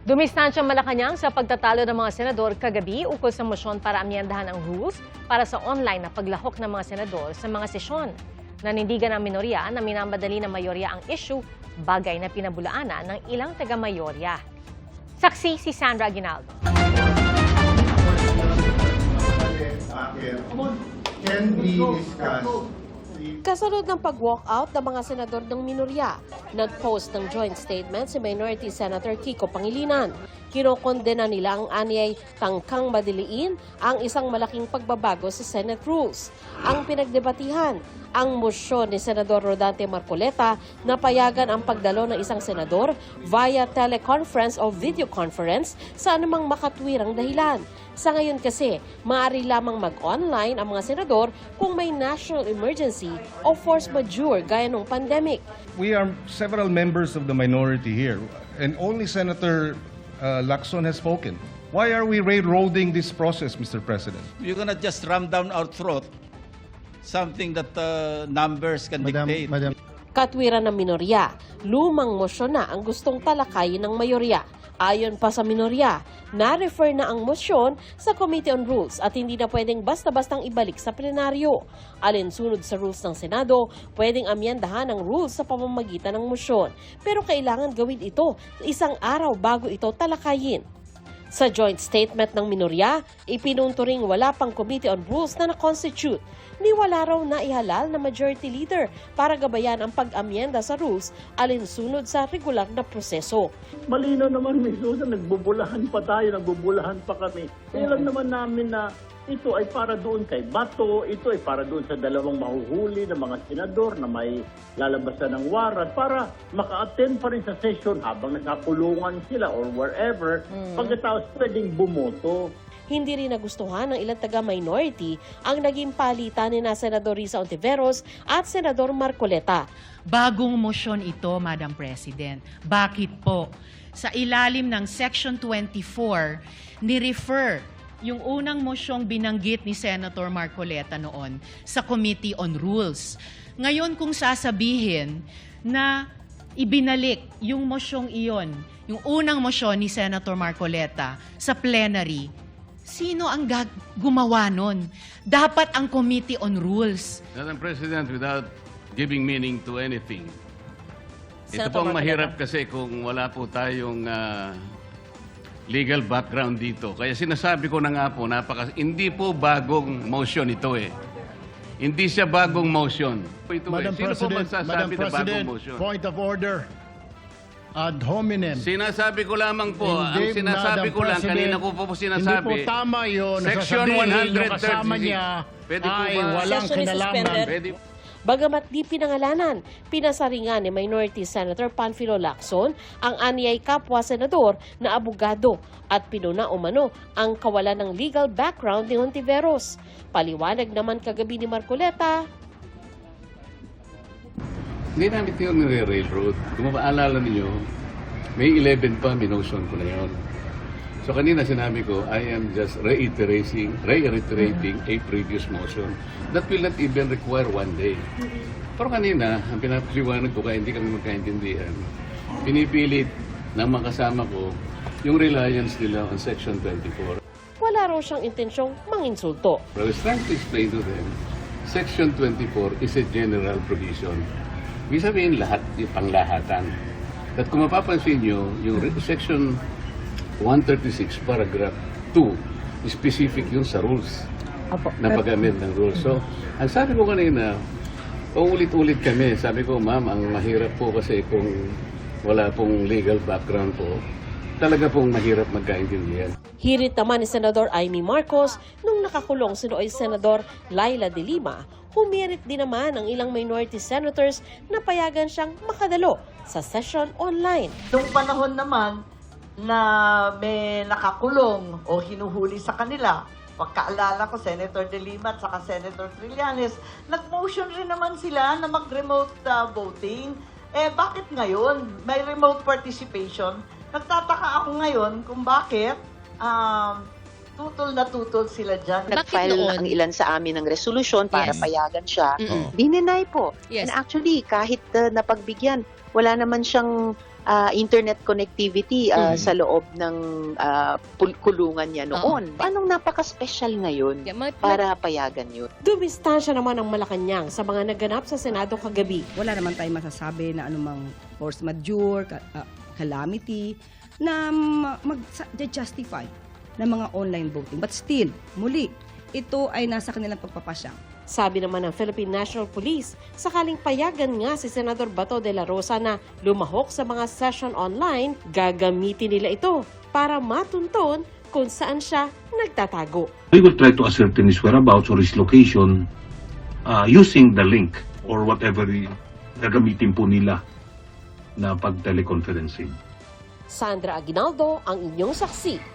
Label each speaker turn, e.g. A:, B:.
A: Dumistansya Malacanang sa pagtatalo ng mga senador kagabi ukol sa mosyon para amyendahan ang rules para sa online na paglahok ng mga senador sa mga sesyon. Nanindigan ang minorya na minamadali ng mayorya ang issue, bagay na pinabulaanan ng ilang taga-mayorya. Saksi si Sandra Aguinaldo.
B: Can be discussed.
C: Kasunod ng pag-walkout ng mga senador ng minorya, nag-post ng joint statement si Minority Senator Kiko Pangilinan. Kinokondena nila ang anyay tangkang madiliin ang isang malaking pagbabago sa Senate rules. Ang pinagdebatihan, ang mosyon ni Senador Rodante Marcoleta na payagan ang pagdalo ng isang senador via teleconference o videoconference sa anumang makatwirang dahilan. Sa ngayon kasi, maaari lamang mag-online ang mga senador kung may national emergency o force majeure gaya ng pandemic.
D: We are several members of the minority here, and only Senator Lacson has spoken. Why are we railroading this process, Mr. President?
E: You're gonna just ram down our throat something that numbers can dictate.
C: Katwiran ng minorya, lumang mosyon na ang gustong talakayin ng mayorya. Ayon pa sa minorya, na-refer na ang mosyon sa Committee on Rules at hindi na pwedeng basta-bastang ibalik sa plenaryo. Alinsunod sa rules ng Senado, pwedeng amyendahan ang rules sa pamamagitan ng mosyon. Pero kailangan gawin ito isang araw bago ito talakayin. Sa joint statement ng minorya, ipinunto ring wala pang Committee on Rules na na-constitute. Ni wala raw na ihalal na majority leader para gabayan ang pag-amyenda sa rules alinsunod sa regular na proseso.
F: Malino naman, Ms. Susan, nagbubulahan pa tayo, nagbubulahan pa kami. Alam naman namin na ito ay para doon kay Bato, ito ay para doon sa dalawang mahuhuli ng mga senador na may lalabasan ng warrant para maka-attend pa rin sa session habang nakakulungan sila or wherever, pagkatapos pwedeng bumoto.
C: Hindi rin nagustuhan ng ilang taga-minority ang naging palitan ni na Senador Risa Ontiveros at Senador Marcoleta.
G: Bagong motion ito, Madam President. Bakit po? Sa ilalim ng Section 24, ni-refer yung unang mosyong binanggit ni Senator Marcoleta noon sa Committee on Rules. Ngayon kung sasabihin na ibinalik yung mosyong iyon, yung unang mosyon ni Senator Marcoleta sa plenary, sino ang gumawa nun? Dapat ang Committee on Rules.
H: Madam President, without giving meaning to anything, ito pong mahirap kasi kung wala po tayong legal background dito. Kaya sinasabi ko na nga po, hindi po bagong motion ito eh. Hindi siya bagong motion. Ito
I: Madam
H: Sino
I: President,
H: po magsasabi na bagong motion?
I: Point of order. Ad hominem.
H: Sinasabi ko lamang po, ang
I: Hindi,
H: sinasabi
I: Madam
H: ko lang,
I: President,
H: kanina ko po sinasabi.
I: Hindi po tama yun.
H: Section
I: Nasasabihin yung
H: 136.
I: kasama niya
H: Pwede po
I: ay
H: ba?
I: walang
C: Session is
I: kinalaman.
C: suspended.
H: Pwede.
C: Bagamat di pinangalanan, pinasaringan ni Minority Senator Panfilo Lacson ang anyay kapwa senador na abogado at pinuna umano ang kawalan ng legal background ni Ontiveros. Paliwanag naman kagabi ni Marcoleta,
H: Hindi namin ito yung nire-railroad. Kung mapaalala ninyo, May 11 pa, minotion ko na yun. So kanina sinabi ko, I am just reiterating a previous motion that will not even require one day. Pero kanina, ang pinapaliwanag ko kaya hindi kami magkaintindihan, pinipilit ng mga kasama ko yung reliance nila on Section 24.
C: wala raw siyang intensyong manginsulto.
H: But I was trying to explain to them, Section 24 is a general provision. Ibig sabihin lahat, yung panglahatan. At kung mapapansin nyo, yung Section 136, paragraph 2, specific yun sa rules. Na pag-amend ng rules. So, ang sabi ko kanina, ulit-ulit kami. Sabi ko, ma'am, ang mahirap po kasi kung wala pong legal background po, talaga pong mahirap magkaintindihan.
C: Hirit naman ni Senador Amy Marcos nung nakakulong si Noy Senador Laila de Lima. Humirit din naman ang ilang minority senators na payagan siyang makadalo sa session online.
J: Noong panahon naman na may nakakulong o hinuhuli sa kanila, pagkaalala ko, Senator De Lima at saka Senator Trillanes, nag-motion rin naman sila na mag-remote voting. Eh bakit ngayon may remote participation? Nagtataka ako ngayon kung bakit tutol na tutol sila dyan.
K: Nag-file ang ilan sa amin ng resolution para payagan siya. Dininay po.
A: Yes.
K: And actually, kahit napagbigyan, wala naman siyang internet connectivity sa loob ng kulungan niya noon. Anong napaka-special ngayon para payagan yun?
C: Dumistansya naman ang Malacanang sa mga naganap sa Senado kagabi.
L: Wala naman tayong masasabi na anumang force majeure, calamity, na mag-justify ng mga online voting. But still, muli, ito ay nasa kanilang pagpapasyang.
C: Sabi naman ng Philippine National Police, sakaling payagan nga si Senador Bato de la Rosa na lumahok sa mga session online, gagamitin nila ito para matunton kung saan siya nagtatago.
M: We will try to ascertain his whereabouts or his location using the link or whatever gagamitin po nila na pag-teleconferencing.
C: Sandra Aguinaldo, ang inyong saksi